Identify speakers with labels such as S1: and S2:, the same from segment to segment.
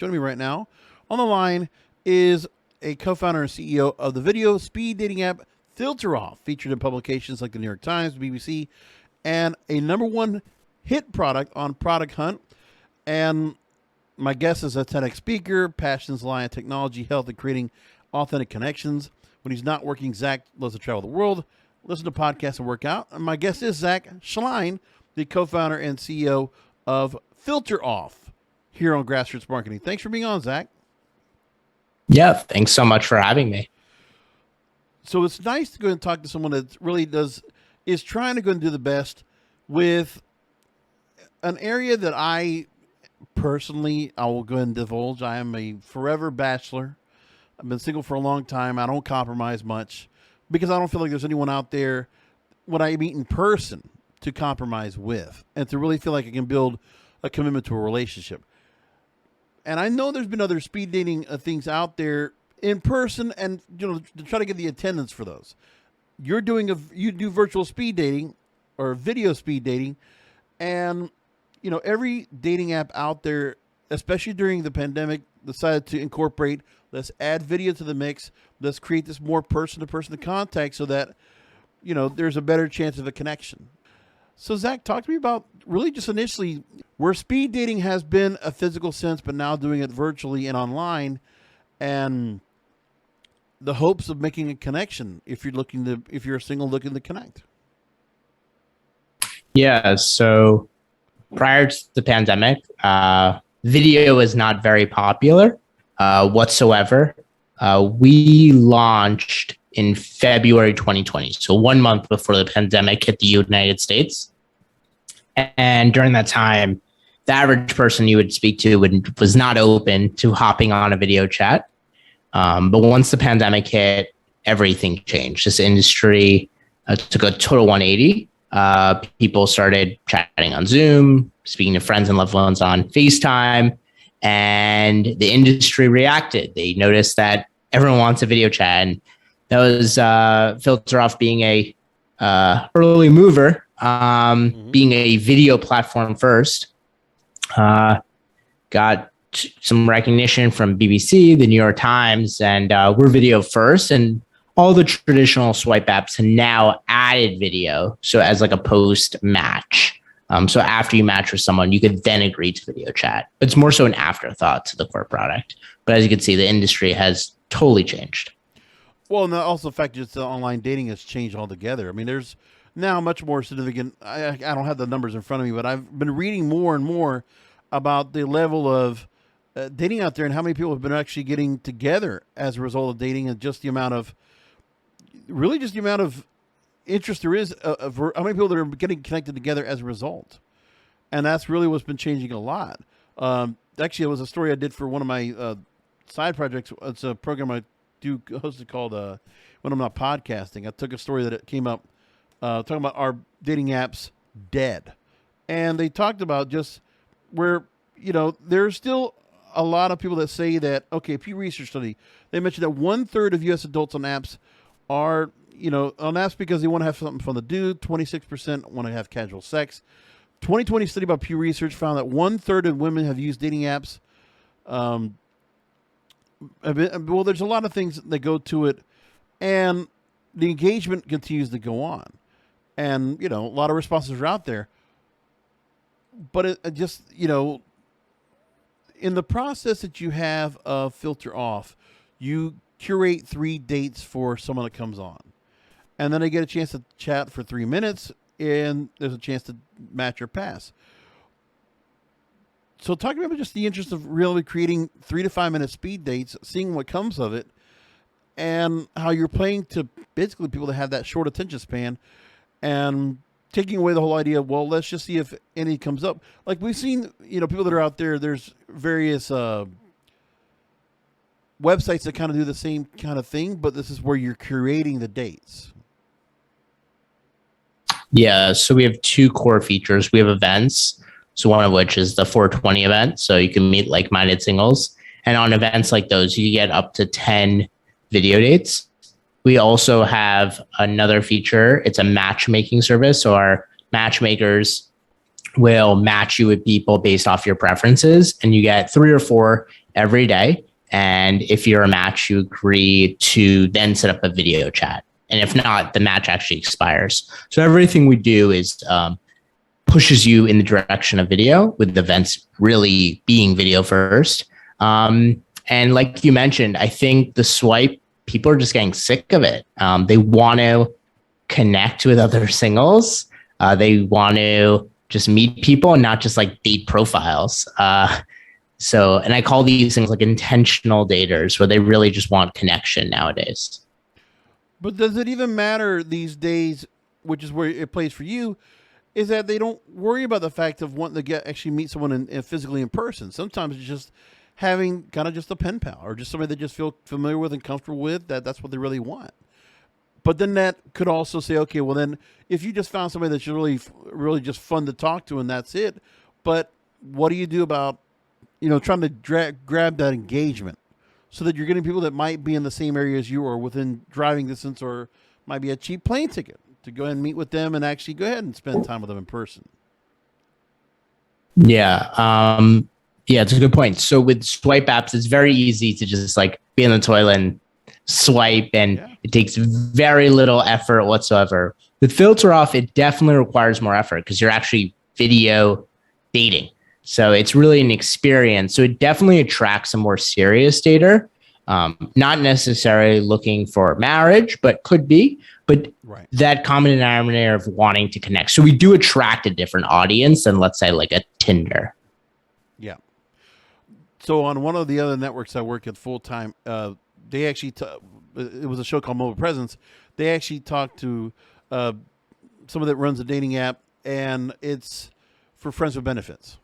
S1: Joining me right now on the line is a co-founder and CEO of the video speed dating app Filteroff, featured in publications like the New York Times, BBC, and a #1 hit product on ProductHunt. And my guest is a TEDx speaker, passions lie in technology, health, and creating authentic connections. When he's not working, Zach loves to travel the world, listen to podcasts, and work out. And my guest is Zach Schleien, the co-founder and CEO of Filteroff here on Grassroots Marketing. Thanks for being on, Zach.
S2: Yeah, thanks so much for having me.
S1: So it's nice to go and talk to someone that really is trying to go and do the best with an area that I will go and divulge. I am a forever bachelor. I've been single for a long time. I don't compromise much because I don't feel like there's anyone out there when I meet in person to compromise with and to really feel like I can build a commitment to a relationship. And I know there's been other speed dating things out there in person, and to try to get the attendance for those. You do virtual speed dating or video speed dating, and every dating app out there, especially during the pandemic, decided to incorporate, let's add video to the mix, let's create this more person-to-person contact so that there's a better chance of a connection. So Zach, talk to me about really just initially where speed dating has been a physical sense, but now doing it virtually and online, and the hopes of making a connection if you're a single looking to connect.
S2: Yeah, so prior to the pandemic, video was not very popular whatsoever. We launched in February 2020, so 1 month before the pandemic hit the United States. And during that time, the average person you would speak to was not open to hopping on a video chat. But once the pandemic hit, everything changed. This industry took a total 180. People started chatting on Zoom, speaking to friends and loved ones on FaceTime, and the industry reacted. They noticed that everyone wants a video chat, and that was Filteroff being a early mover, being a video platform first. Got some recognition from BBC, the New York Times, and we're video first. And all the traditional swipe apps have now added video, so as like a post match. So after you match with someone, you could then agree to video chat. It's more so an afterthought to the core product. But as you can see, the industry has totally changed.
S1: Well, and also the fact that online dating has changed altogether. I mean, there's now much more significant. I don't have the numbers in front of me, but I've been reading more and more about the level of dating out there and how many people have been actually getting together as a result of dating, and just the amount of interest there is of how many people that are getting connected together as a result. And that's really what's been changing a lot. Actually, it was a story I did for one of my side projects. It's a program I do hosted called When I'm Not Podcasting. I took a story that it came up talking about our dating apps dead. And they talked about just where, there's still a lot of people that say that, okay, Pew Research study, they mentioned that 1/3 of U.S. adults on apps are, on apps because they want to have something fun to do. 26% want to have casual sex. 2020 study by Pew Research found that 1/3 of women have used dating apps. Well, there's a lot of things that go to it, and the engagement continues to go on. And, a lot of responses are out there. But it just, in the process that you have of Filteroff, you curate 3 dates for someone that comes on. And then they get a chance to chat for 3 minutes, and there's a chance to match or pass. So talk about just the interest of really creating 3 to 5 minute speed dates, seeing what comes of it, and how you're playing to basically people that have that short attention span, and taking away the whole idea of, well, let's just see if any comes up. Like we've seen, people that are out there, there's various websites that kind of do the same kind of thing, but this is where you're curating the dates.
S2: Yeah, so we have 2 core features. We have events, so one of which is the 420 event, so you can meet like-minded singles. And on events like those, you get up to 10 video dates. We also have another feature. It's a matchmaking service. So our matchmakers will match you with people based off your preferences, and you get 3 or 4 every day. And if you're a match, you agree to then set up a video chat. And if not, the match actually expires. So everything we do is pushes you in the direction of video, with events really being video first. And like you mentioned, I think the swipe, people are just getting sick of it. They want to connect with other singles. They want to just meet people and not just like date profiles. And I call these things like intentional daters, where they really just want connection nowadays.
S1: But does it even matter these days, which is where it plays for you, is that they don't worry about the fact of wanting to actually meet someone in physically in person. Sometimes it's just having kind of just a pen pal or just somebody they just feel familiar with and comfortable with, that's what they really want. But then that could also say, okay, well then if you just found somebody that's really, really just fun to talk to and that's it, but what do you do about, trying to grab that engagement so that you're getting people that might be in the same area as you or within driving distance or might be a cheap plane ticket to go ahead and meet with them and actually go ahead and spend time with them in person?
S2: Yeah. Yeah, it's a good point. So with swipe apps, it's very easy to just like be in the toilet and swipe, and it takes very little effort whatsoever. With Filteroff, it definitely requires more effort because you're actually video dating. So it's really an experience. So it definitely attracts a more serious dater. Not necessarily looking for marriage, but could be. But that common denominator of wanting to connect. So we do attract a different audience than, let's say, like a Tinder.
S1: Yeah. So on one of the other networks I work at full time, they actually it was a show called Mobile Presence. They actually talked to someone that runs a dating app, and it's for friends with benefits.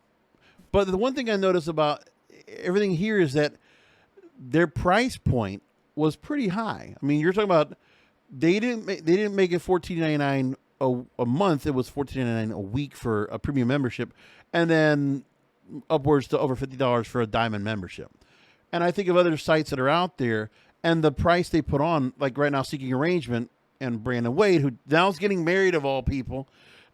S1: But the one thing I noticed about everything here is that their price point was pretty high. I mean, you're talking about they didn't make it $14.99 a month. It was $14.99 a week for a premium membership, and then upwards to over $50 for a diamond membership. And I think of other sites that are out there, and the price they put on, like right now, Seeking Arrangement and Brandon Wade, who now is getting married of all people,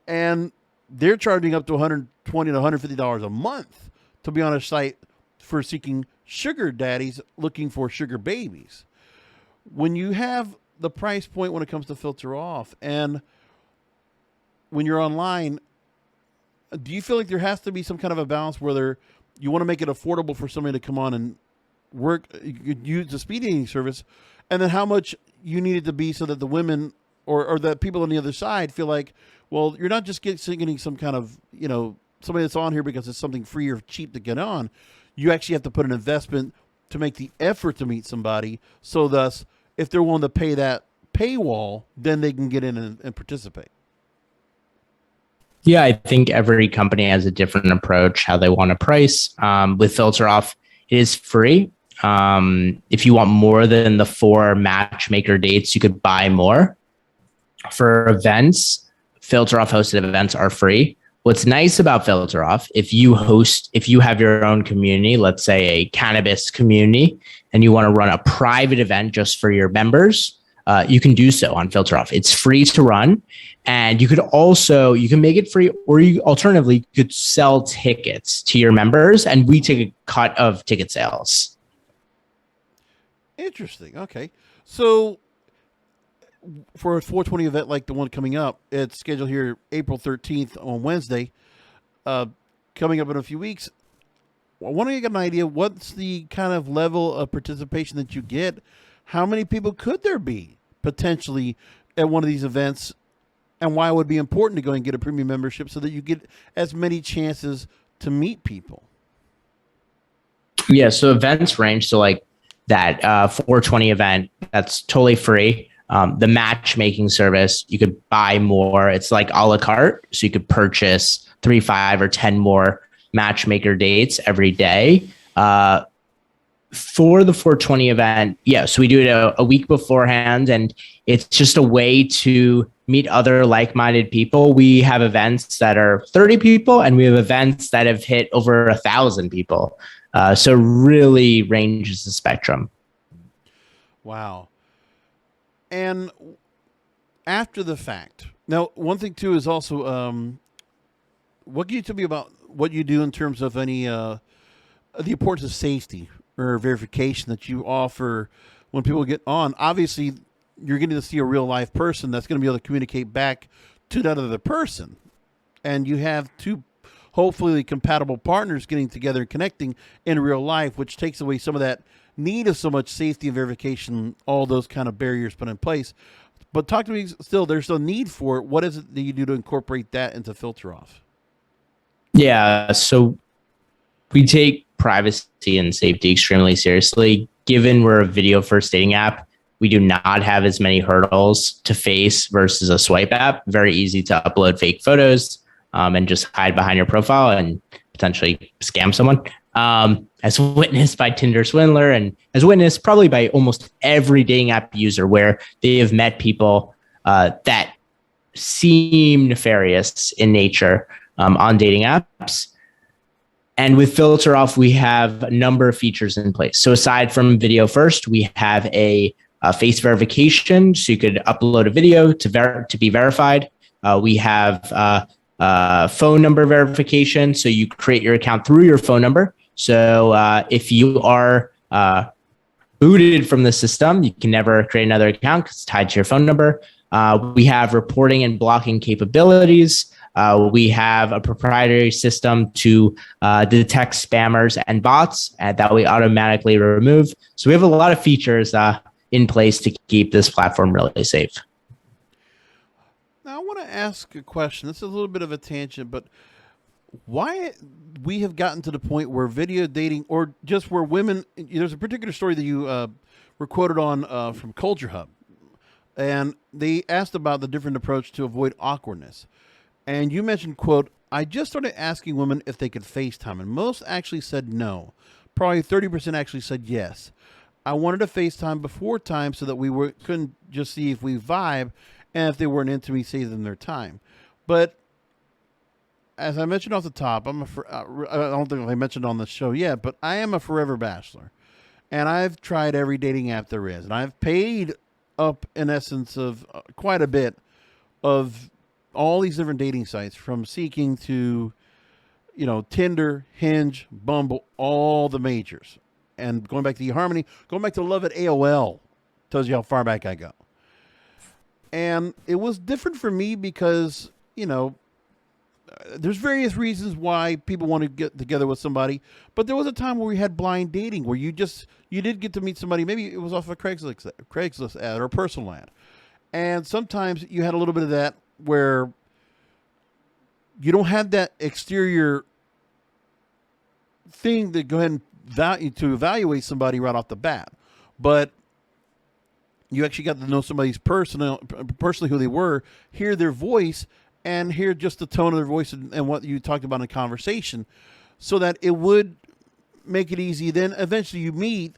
S1: and they're charging up to $120 to $150 a month to be on a site for seeking sugar daddies looking for sugar babies. When you have the price point when it comes to Filteroff, and when you're online, do you feel like there has to be some kind of a balance where you want to make it affordable for somebody to come on and work, you could use the speed dating service, and then how much you need it to be so that the women or the people on the other side feel like, well, you're not just getting some kind of, somebody that's on here because it's something free or cheap to get on. You actually have to put an investment to make the effort to meet somebody. So thus, if they're willing to pay that paywall, then they can get in and participate.
S2: Yeah, I think every company has a different approach, how they want to price. With Filteroff, it is free. If you want more than the 4 matchmaker dates, you could buy more. For events, Filteroff hosted events are free. What's nice about Filteroff, if you have your own community, let's say a cannabis community, and you want to run a private event just for your members, you can do so on Filteroff. It's free to run, and you can make it free, or alternatively, you could sell tickets to your members, and we take a cut of ticket sales.
S1: Interesting. Okay. So for a 420 event like the one coming up, it's scheduled here April 13th on Wednesday, coming up in a few weeks. I want to get an idea, what's the kind of level of participation that you get? How many people could there be potentially at one of these events, and why it would be important to go and get a premium membership so that you get as many chances to meet people?
S2: Yeah, so events range. So like that 420 event, that's totally free. The matchmaking service, you could buy more. It's like a la carte. So you could purchase 3, 5, or 10 more matchmaker dates every day. For the 420 event, so we do it a week beforehand, and it's just a way to meet other like-minded people. We have events that are 30 people, and we have events that have hit over 1,000 people. So really ranges the spectrum.
S1: Wow. And after the fact, now one thing too is also, what can you tell me about what you do in terms of any the importance of safety or verification that you offer when people get on. Obviously, you're getting to see a real life person that's going to be able to communicate back to that other person. And you have two hopefully compatible partners getting together and connecting in real life, which takes away some of that need of so much safety and verification, all those kind of barriers put in place. But talk to me still, there's a need for it. What is it that you do to incorporate that into Filteroff?
S2: Yeah, so we take privacy and safety extremely seriously. Given we're a video first dating app, we do not have as many hurdles to face versus a swipe app. Very easy to upload fake photos and just hide behind your profile and potentially scam someone. As witnessed by Tinder Swindler and as witnessed probably by almost every dating app user where they have met people that seem nefarious in nature on dating apps. And with Filteroff, we have a number of features in place. So aside from video first, we have a face verification. So you could upload a video to be verified. We have phone number verification. So you create your account through your phone number. So if you are booted from the system, you can never create another account because it's tied to your phone number. We have reporting and blocking capabilities. We have a proprietary system to detect spammers and bots that we automatically remove. So we have a lot of features in place to keep this platform really safe.
S1: Now, I want to ask a question. This is a little bit of a tangent, but why we have gotten to the point where video dating, or just where women, there's a particular story that you were quoted on from Culture Hub, and they asked about the different approach to avoid awkwardness. And you mentioned, quote, I just started asking women if they could FaceTime, and most actually said no. Probably 30% actually said yes. I wanted to FaceTime before time so that couldn't just see if we vibe and if they weren't into me, save them their time. But as I mentioned off the top, I don't think I mentioned on the show yet, but I am a forever bachelor. And I've tried every dating app there is. And I've paid up, in essence, of quite a bit of all these different dating sites, from Seeking to, Tinder, Hinge, Bumble, all the majors. And going back to eHarmony, going back to Love at AOL, tells you how far back I go. And it was different for me because, there's various reasons why people want to get together with somebody. But there was a time where we had blind dating where you did get to meet somebody. Maybe it was off a Craigslist ad or a personal ad. And sometimes you had a little bit of that where you don't have that exterior thing to go ahead and evaluate somebody right off the bat. But you actually got to know somebody's personally who they were, hear their voice, and hear just the tone of their voice and what you talked about in conversation, so that it would make it easy. Then eventually you meet,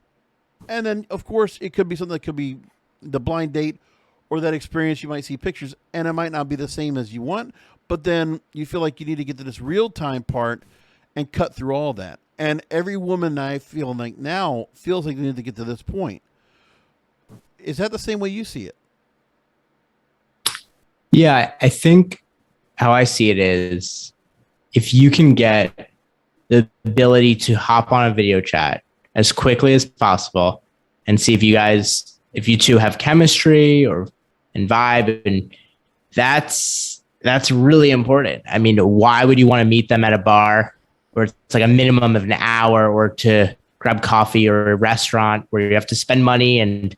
S1: and then, of course, it could be something that could be the blind date or that experience. You might see pictures, and it might not be the same as you want, but then you feel like you need to get to this real-time part and cut through all that. And every woman, I feel like now, feels like they need to get to this point. Is that the same way you see it?
S2: Yeah, I think how I see it is if you can get the ability to hop on a video chat as quickly as possible and see if you two have chemistry and vibe, and that's really important. I mean, why would you want to meet them at a bar where it's like a minimum of an hour, or to grab coffee or a restaurant where you have to spend money and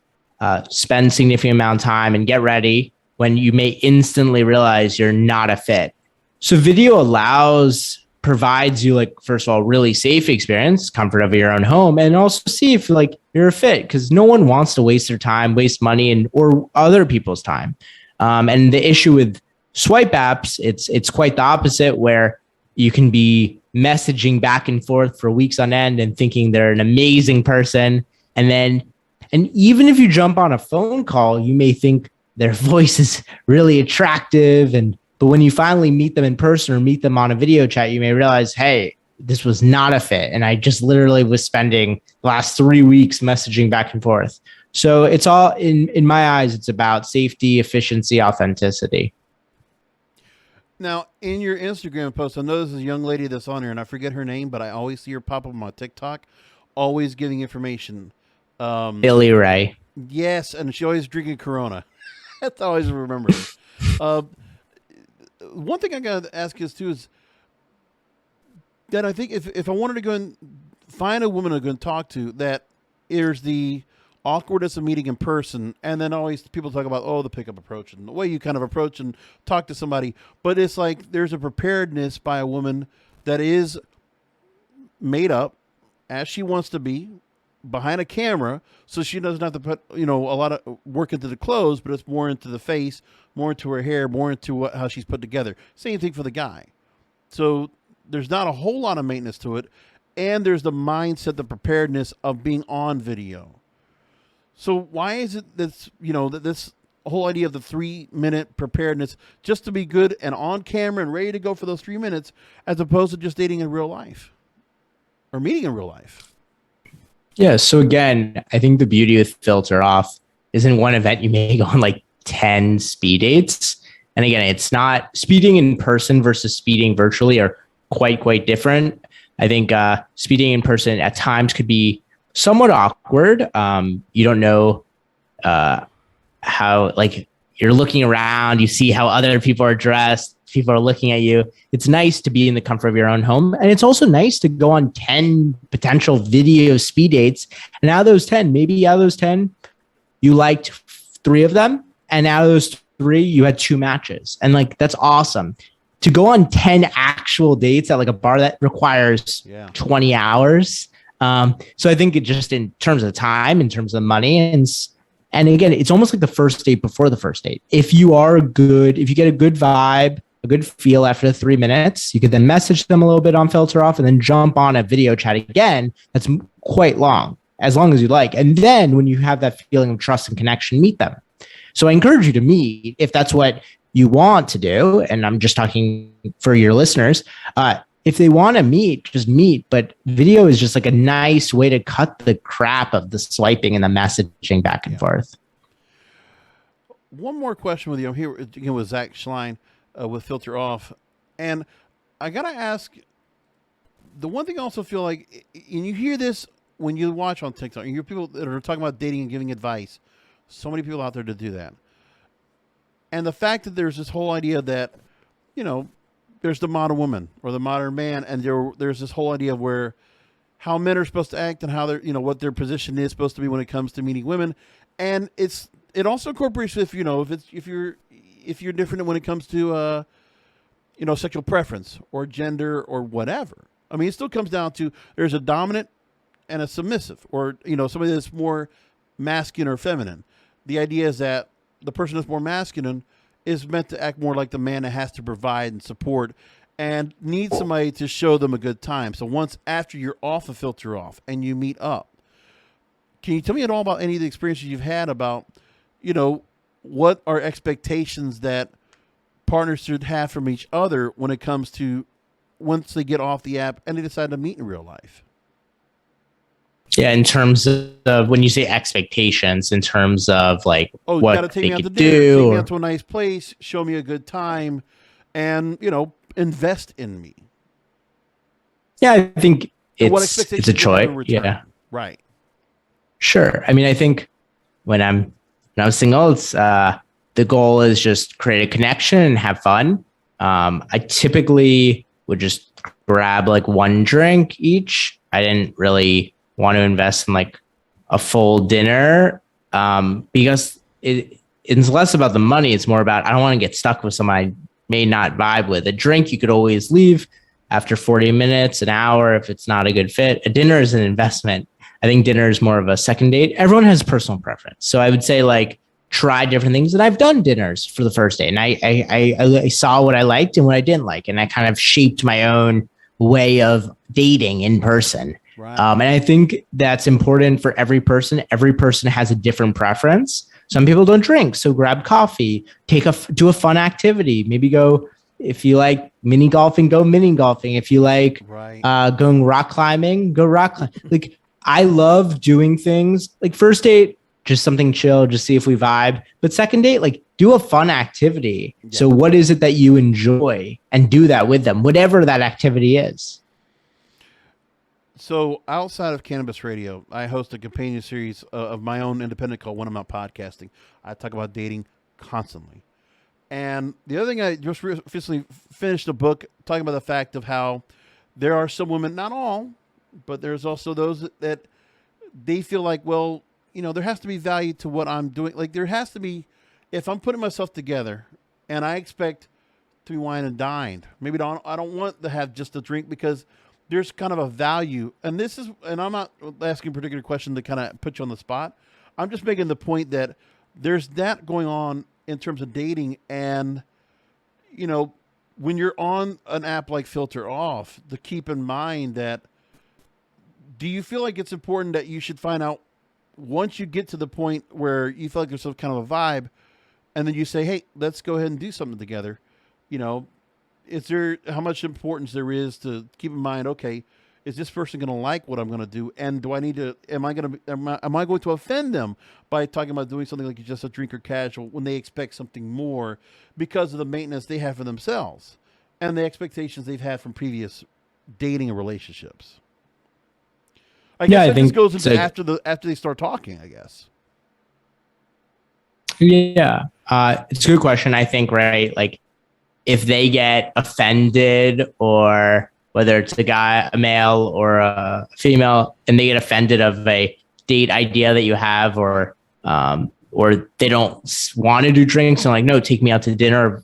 S2: spend significant amount of time and get ready when you may instantly realize you're not a fit? So video provides you, like, first of all, really safe experience, comfort of your own home, and also see if you're a fit, because no one wants to waste their time, waste money, or other people's time. And the issue with swipe apps, it's quite the opposite, where you can be messaging back and forth for weeks on end and thinking they're an amazing person. And even if you jump on a phone call, you may think their voice is really attractive. But when you finally meet them in person or meet them on a video chat, you may realize, hey, this was not a fit. And I just literally was spending the last 3 weeks messaging back and forth. So it's all, in my eyes, it's about safety, efficiency, authenticity.
S1: Now, in your Instagram post, I know this is a young lady that's on here, and I forget her name, but I always see her pop up on my TikTok. always giving information.
S2: Billy Ray.
S1: Yes, and she always drinking Corona. That's how I always remember her. One thing I got to ask is too is that I think if I wanted to go and find a woman to go and talk to, that there's the awkwardness of meeting in person, and then always people talk about the pickup approach and the way you kind of approach and talk to somebody. But it's like there's a preparedness by a woman that is made up as she wants to be behind a camera, so she doesn't have to put a lot of work into the clothes, but it's more into the face, more into her hair, more into how she's put together. Same thing for the guy. So there's not a whole lot of maintenance to it, and there's the mindset, the preparedness of being on video. So why is it that this whole idea of the 3-minute preparedness just to be good and on camera and ready to go for those 3 minutes, as opposed to just dating in real life or meeting in real life?
S2: Yeah. So again, I think the beauty with Filteroff is in one event you may go on like 10 speed dates. And again, it's not speeding in person versus speeding virtually are quite different. I think speeding in person at times could be somewhat awkward. You don't know how, like, you're looking around, you see how other people are dressed, people are looking at you. It's nice to be in the comfort of your own home. And it's also nice to go on 10 potential video speed dates. And out of those 10, you liked 3 of them. And out of those 3, you had 2 matches. And like, that's awesome. To go on 10 actual dates at like a bar that requires 20 hours. So I think it just in terms of time, in terms of money, and again, it's almost like the first date before the first date. If you get a good vibe, a good feel after the 3 minutes, you could then message them a little bit on Filteroff and then jump on a video chat again. That's quite long as you like. And then when you have that feeling of trust and connection, meet them. So I encourage you to meet if that's what you want to do. And I'm just talking for your listeners. If they want to meet, just meet. But video is just like a nice way to cut the crap of the swiping and the messaging back and forth.
S1: One more question with you. I'm here again with Zach Schleien with Filteroff. And I got to ask, the one thing I also feel like, and you hear this when you watch on TikTok, and you hear people that are talking about dating and giving advice. So many people out there to do that. And the fact that there's this whole idea that, there's the modern woman or the modern man, and there's this whole idea of where how men are supposed to act and how they're, what their position is supposed to be when it comes to meeting women. And it also incorporates if you're different when it comes to sexual preference or gender or whatever. I mean, it still comes down to there's a dominant and a submissive, or somebody that's more masculine or feminine. The idea is that the person that's more masculine is meant to act more like the man that has to provide and support and needs somebody to show them a good time. So once after you're off of Filteroff and you meet up, can you tell me at all about any of the experiences you've had about, what are expectations that partners should have from each other when it comes to once they get off the app and they decide to meet in real life?
S2: Yeah, in terms of when you say expectations, in terms of like
S1: what
S2: you
S1: gotta take
S2: they
S1: me out to
S2: could
S1: dinner,
S2: do,
S1: take me out to a nice place, show me a good time, and invest in me.
S2: Yeah, I think
S1: what
S2: it's
S1: expectations
S2: a
S1: do you have in
S2: choice.
S1: return?
S2: Yeah,
S1: Right.
S2: sure. I mean, I think when I'm single, it's the goal is just create a connection and have fun. I typically would just grab like one drink each. I didn't really want to invest in like a full dinner because it's less about the money. It's more about, I don't want to get stuck with someone I may not vibe with. A drink, you could always leave after 40 minutes, an hour, if it's not a good fit. A dinner is an investment. I think dinner is more of a second date. Everyone has personal preference. So I would say like try different things. And I've done dinners for the first day, and I saw what I liked and what I didn't like. And I kind of shaped my own way of dating in person.
S1: Right.
S2: And I think that's important for every person. Every person has a different preference. Some people don't drink, so grab coffee, do a fun activity. Maybe go, if you like mini golfing, go mini golfing. If you like going rock climbing, go rock climbing. Like, I love doing things like first date, just something chill, just see if we vibe. But second date, like do a fun activity. Yeah. So what is it that you enjoy, and do that with them, whatever that activity is.
S1: So outside of Cannabis Radio, I host a companion series of my own independent called When I'm Not Podcasting. I talk about dating constantly. And the other thing, I just recently finished a book talking about the fact of how there are some women, not all, but there's also those that they feel like, well, there has to be value to what I'm doing. Like there has to be, if I'm putting myself together and I expect to be wine and dined, maybe I don't want to have just a drink because there's kind of a value. And I'm not asking a particular question to kind of put you on the spot. I'm just making the point that there's that going on in terms of dating. And, when you're on an app like Filteroff, to keep in mind that, do you feel like it's important that you should find out once you get to the point where you feel like there's some kind of a vibe, and then you say, hey, let's go ahead and do something together, is there how much importance there is to keep in mind, okay, is this person going to like what I'm going to do? And do I need to, am I going to offend them by talking about doing something like just a drink or casual when they expect something more because of the maintenance they have for themselves and the expectations they've had from previous dating and relationships? I guess this goes into after they start talking, I guess.
S2: Yeah. It's a good question. I think, right? Like if they get offended, or whether it's a male or a female, and they get offended of a date idea that you have, or they don't want to do drinks and like, no, take me out to dinner,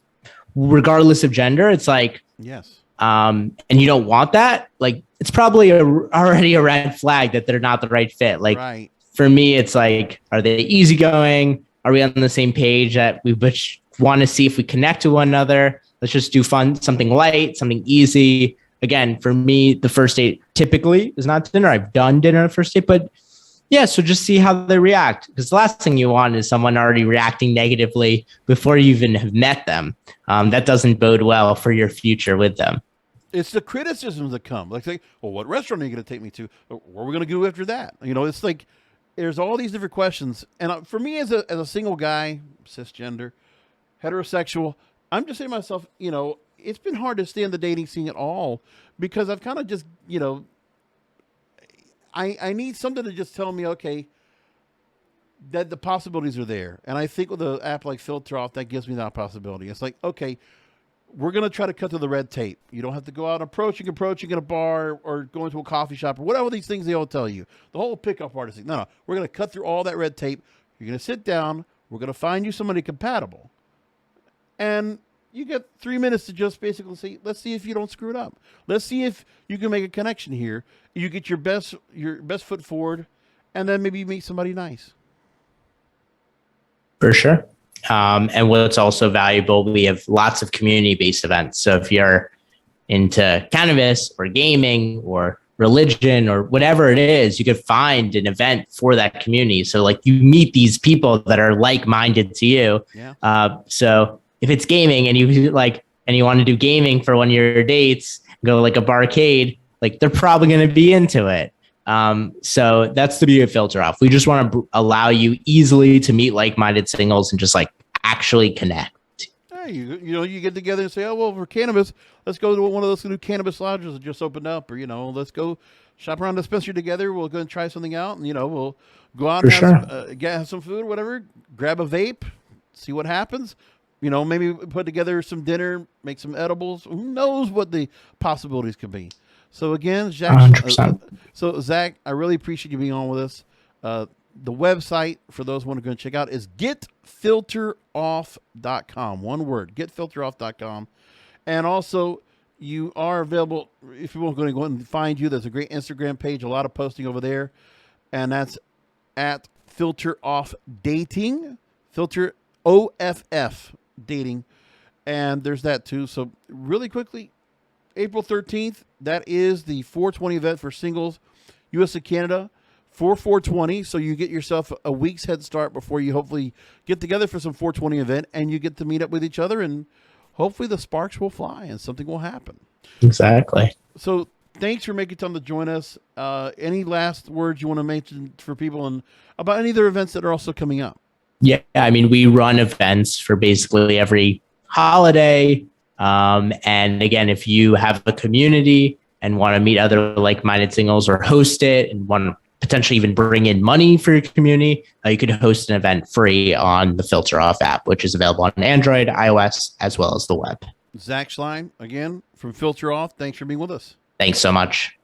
S2: regardless of gender. It's like,
S1: yes.
S2: And you don't want that. Like it's probably already a red flag that they're not the right fit. Like
S1: right.
S2: For me, it's like, are they easygoing? Are we on the same page that we want to see if we connect to one another? Let's just do something light, something easy. Again, for me, the first date typically is not dinner. I've done dinner on the first date, but yeah, so just see how they react. Because the last thing you want is someone already reacting negatively before you even have met them. That doesn't bode well for your future with them.
S1: It's the criticisms that come. Like, well, what restaurant are you going to take me to? What are we going to do after that? It's like there's all these different questions. And for me, as a single guy, cisgender, heterosexual, I'm just saying to myself, it's been hard to stay in the dating scene at all because I've kind of just, I need something to just tell me, okay, that the possibilities are there. And I think with an app like Filteroff, that gives me that possibility. It's like, okay, we're going to try to cut through the red tape. You don't have to go out approaching in a bar or going to a coffee shop or whatever these things they all tell you. The whole pickup artist thing. No, we're going to cut through all that red tape. You're going to sit down. We're going to find you somebody compatible. And you get 3 minutes to just basically say, let's see if you don't screw it up. Let's see if you can make a connection here. You get your best foot forward, and then maybe you meet somebody nice.
S2: For sure. And what's also valuable, we have lots of community-based events. So if you're into cannabis or gaming or religion or whatever it is, you could find an event for that community. So like you meet these people that are like-minded to you.
S1: Yeah.
S2: So if it's gaming and you want to do gaming for one of your dates, go like a barcade, like they're probably going to be into it. So that's the beauty of Filteroff. We just want to allow you easily to meet like-minded singles and just like actually connect.
S1: Hey, you get together and say, oh, well, for cannabis, let's go to one of those new cannabis lounges that just opened up, or, let's go shop around the dispensary together. We'll go and try something out, and, we'll go out and have some food, whatever, grab a vape, see what happens. Maybe put together some dinner, make some edibles. Who knows what the possibilities could be. So again, Zach, Zach, I really appreciate you being on with us. The website for those who want to go and check out is getfilteroff.com. One word, getfilteroff.com. And also, you are available if you want to go and find you. There's a great Instagram page, a lot of posting over there, and that's at Filteroff Dating, Filter OFF Dating, and there's that too. So really quickly, April 13th, that is the 420 event for singles, U.S. and Canada, for 420. So you get yourself a week's head start before you hopefully get together for some 420 event, and you get to meet up with each other, and hopefully the sparks will fly and something will happen.
S2: Exactly.
S1: So thanks for making time to join us. Any last words you want to mention for people and about any other events that are also coming up?
S2: Yeah, I mean, we run events for basically every holiday. And again, if you have a community and want to meet other like-minded singles or host it and want to potentially even bring in money for your community, you could host an event free on the Filteroff app, which is available on Android, iOS, as well as the web.
S1: Zach Schleien, again, from Filteroff. Thanks for being with us.
S2: Thanks so much.